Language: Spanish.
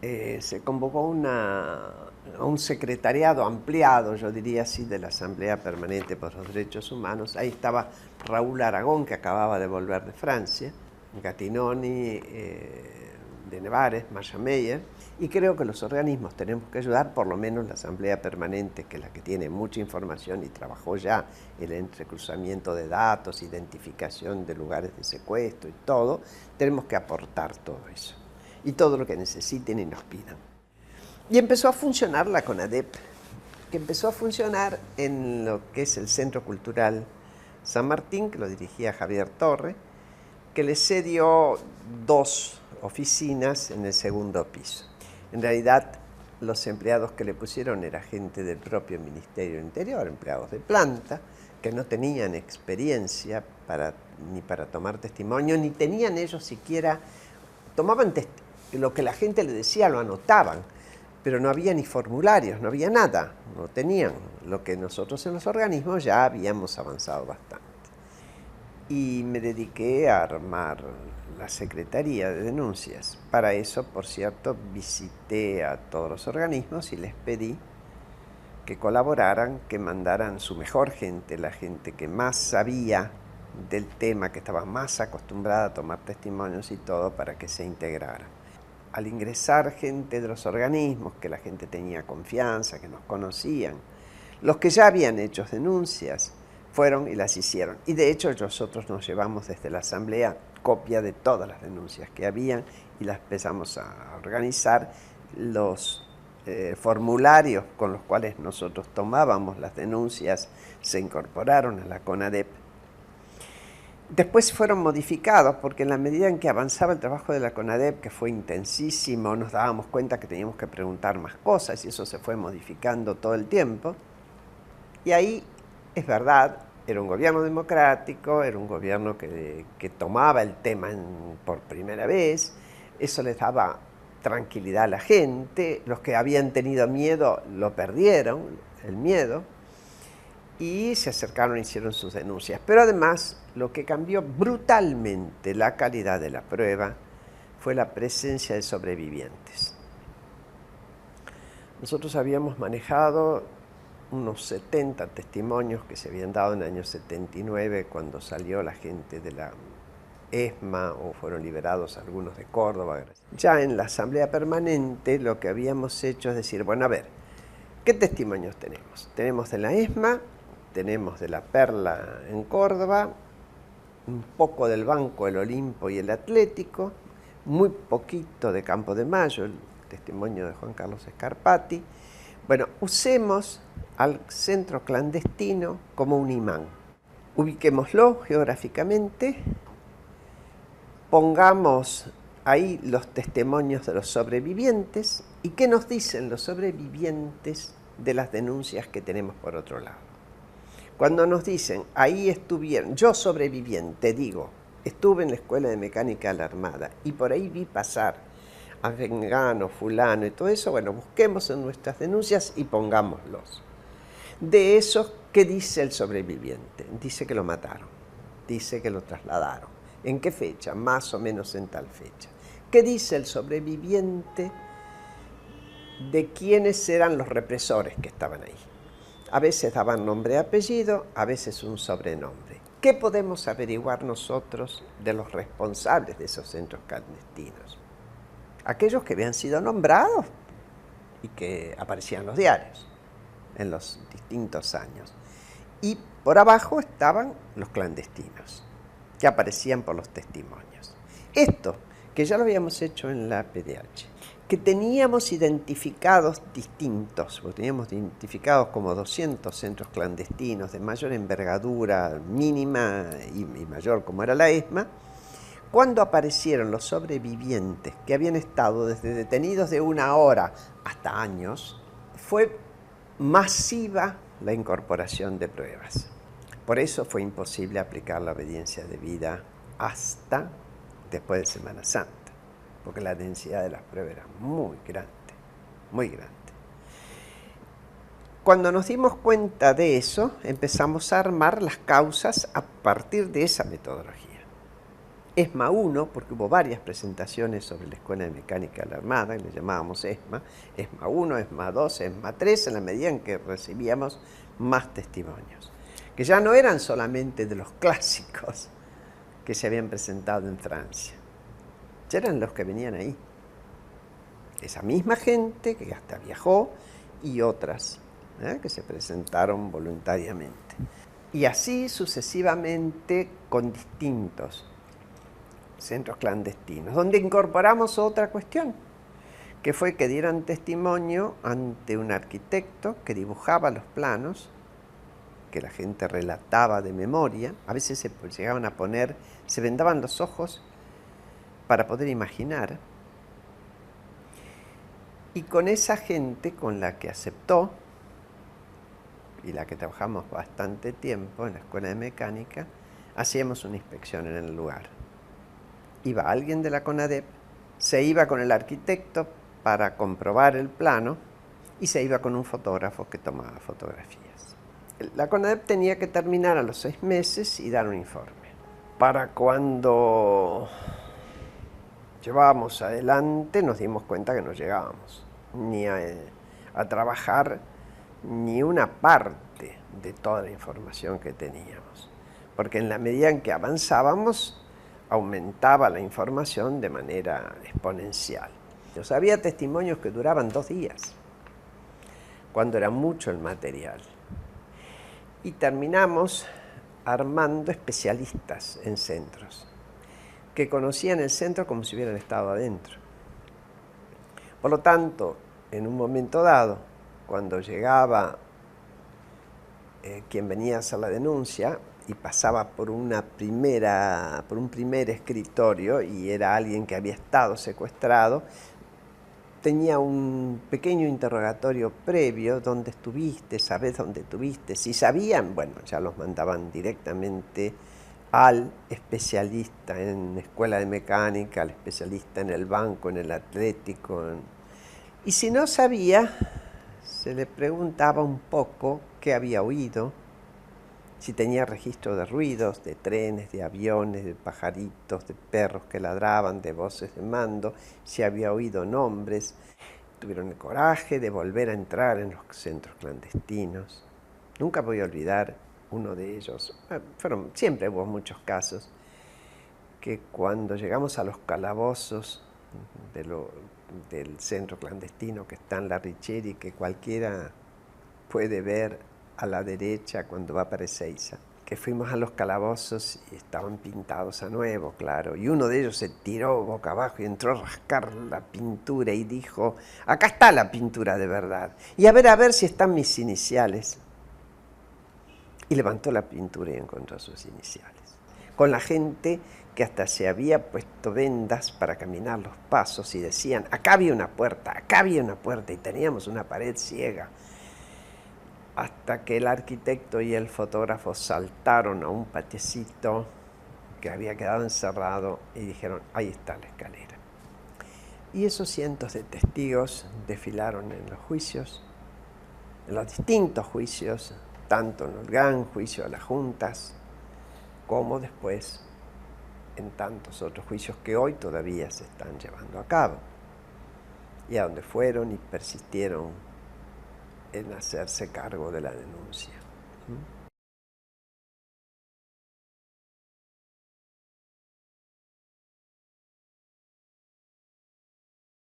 se convocó a un secretariado ampliado, yo diría así, de la Asamblea Permanente por los Derechos Humanos. Ahí estaba Raúl Aragón, que acababa de volver de Francia, Gattinoni, de Nevares, Masha Meyer, y creo que los organismos tenemos que ayudar, por lo menos la Asamblea Permanente, que es la que tiene mucha información y trabajó ya el entrecruzamiento de datos, identificación de lugares de secuestro y todo, tenemos que aportar todo eso y todo lo que necesiten y nos pidan. Y empezó a funcionar la CONADEP, que empezó a funcionar en lo que es el Centro Cultural San Martín, que lo dirigía Javier Torre, que le cedió 2 oficinas en el segundo piso. En realidad, los empleados que le pusieron era gente del propio Ministerio del Interior, empleados de planta, que no tenían experiencia ni para tomar testimonio, ni tenían ellos siquiera, tomaban lo que la gente le decía, lo anotaban, pero no había ni formularios, no había nada, no tenían lo que nosotros en los organismos ya habíamos avanzado bastante. Y me dediqué a armar la Secretaría de Denuncias. Para eso, por cierto, visité a todos los organismos y les pedí que colaboraran, que mandaran su mejor gente, la gente que más sabía del tema, que estaba más acostumbrada a tomar testimonios y todo, para que se integrara. Al ingresar gente de los organismos, que la gente tenía confianza, que nos conocían, los que ya habían hecho denuncias, fueron y las hicieron. Y de hecho nosotros nos llevamos desde la Asamblea copia de todas las denuncias que habían y las empezamos a organizar. Los formularios con los cuales nosotros tomábamos las denuncias se incorporaron a la CONADEP. Después fueron modificados porque en la medida en que avanzaba el trabajo de la CONADEP, que fue intensísimo, nos dábamos cuenta que teníamos que preguntar más cosas y eso se fue modificando todo el tiempo. Y ahí, es verdad, era un gobierno democrático, era un gobierno que tomaba el tema por primera vez, eso les daba tranquilidad a la gente, los que habían tenido miedo lo perdieron, el miedo, y se acercaron e hicieron sus denuncias. Pero además, lo que cambió brutalmente la calidad de la prueba fue la presencia de sobrevivientes. Nosotros habíamos manejado unos 70 testimonios que se habían dado en el año 79, cuando salió la gente de la ESMA o fueron liberados algunos de Córdoba. Ya en la Asamblea Permanente lo que habíamos hecho es decir, bueno, a ver, ¿qué testimonios tenemos? Tenemos de la ESMA, tenemos de la Perla en Córdoba, un poco del Banco, el Olimpo y el Atlético, muy poquito de Campo de Mayo, el testimonio de Juan Carlos Scarpati. Bueno, usemos al centro clandestino como un imán. Ubiquémoslo geográficamente, pongamos ahí los testimonios de los sobrevivientes y qué nos dicen los sobrevivientes de las denuncias que tenemos por otro lado. Cuando nos dicen, ahí estuvieron, yo sobreviviente digo, estuve en la Escuela de Mecánica de la Armada y por ahí vi pasar a Vengano, fulano y todo eso, bueno, busquemos en nuestras denuncias y pongámoslos. De eso, ¿qué dice el sobreviviente? Dice que lo mataron, dice que lo trasladaron. ¿En qué fecha? Más o menos en tal fecha. ¿Qué dice el sobreviviente de quiénes eran los represores que estaban ahí? A veces daban nombre y apellido, a veces un sobrenombre. ¿Qué podemos averiguar nosotros de los responsables de esos centros clandestinos? Aquellos que habían sido nombrados y que aparecían en los diarios en los distintos años. Y por abajo estaban los clandestinos, que aparecían por los testimonios. Esto, que ya lo habíamos hecho en la PDH, que teníamos identificados distintos, porque teníamos identificados como 200 centros clandestinos de mayor envergadura mínima y mayor como era la ESMA, cuando aparecieron los sobrevivientes que habían estado desde detenidos de 1 hora hasta años, fue masiva la incorporación de pruebas. Por eso fue imposible aplicar la obediencia debida hasta después de Semana Santa, porque la densidad de las pruebas era muy grande, muy grande. Cuando nos dimos cuenta de eso, empezamos a armar las causas a partir de esa metodología. ESMA 1, porque hubo varias presentaciones sobre la Escuela de Mecánica de la Armada, que le llamábamos ESMA, ESMA 1, ESMA 2, ESMA 3, en la medida en que recibíamos más testimonios, que ya no eran solamente de los clásicos que se habían presentado en Francia, ya eran los que venían ahí. Esa misma gente que hasta viajó y otras que se presentaron voluntariamente. Y así sucesivamente con distintos centros clandestinos, donde incorporamos otra cuestión, que fue que dieran testimonio ante un arquitecto que dibujaba los planos, que la gente relataba de memoria. A veces se llegaban a poner, se vendaban los ojos para poder imaginar. Y con esa gente con la que aceptó, y la que trabajamos bastante tiempo en la Escuela de Mecánica, hacíamos una inspección en el lugar. Iba alguien de la CONADEP, se iba con el arquitecto para comprobar el plano y se iba con un fotógrafo que tomaba fotografías. La CONADEP tenía que terminar a los 6 meses y dar un informe. Para cuando llevábamos adelante nos dimos cuenta que no llegábamos ni a trabajar ni una parte de toda la información que teníamos, porque en la medida en que avanzábamos aumentaba la información de manera exponencial. Había testimonios que duraban 2 días, cuando era mucho el material. Y terminamos armando especialistas en centros, que conocían el centro como si hubieran estado adentro. Por lo tanto, en un momento dado, cuando llegaba quien venía a hacer la denuncia, y pasaba por un primer escritorio y era alguien que había estado secuestrado, tenía un pequeño interrogatorio previo: ¿dónde estuviste? ¿Sabés dónde estuviste? Si sabían, bueno, ya los mandaban directamente al especialista en escuela de mecánica, al especialista en el banco, en el atlético. Y si no sabía, se le preguntaba un poco qué había oído, si tenía registro de ruidos, de trenes, de aviones, de pajaritos, de perros que ladraban, de voces de mando, si había oído nombres. Tuvieron el coraje de volver a entrar en los centros clandestinos. Nunca voy a olvidar uno de ellos. Siempre hubo muchos casos que cuando llegamos a los calabozos del centro clandestino que está en La Richieri, que cualquiera puede ver a la derecha cuando va para Ezeiza, que fuimos a los calabozos y estaban pintados a nuevo, claro, y uno de ellos se tiró boca abajo y entró a rascar la pintura y dijo: acá está la pintura de verdad, y a ver si están mis iniciales. Y levantó la pintura y encontró sus iniciales, con la gente que hasta se había puesto vendas para caminar los pasos y decían: acá había una puerta, y teníamos una pared ciega. Hasta que el arquitecto y el fotógrafo saltaron a un patiecito que había quedado encerrado y dijeron: ahí está la escalera. Y esos cientos de testigos desfilaron en los juicios, en los distintos juicios, tanto en el gran juicio de las juntas, como después en tantos otros juicios que hoy todavía se están llevando a cabo, y a donde fueron y persistieron en hacerse cargo de la denuncia.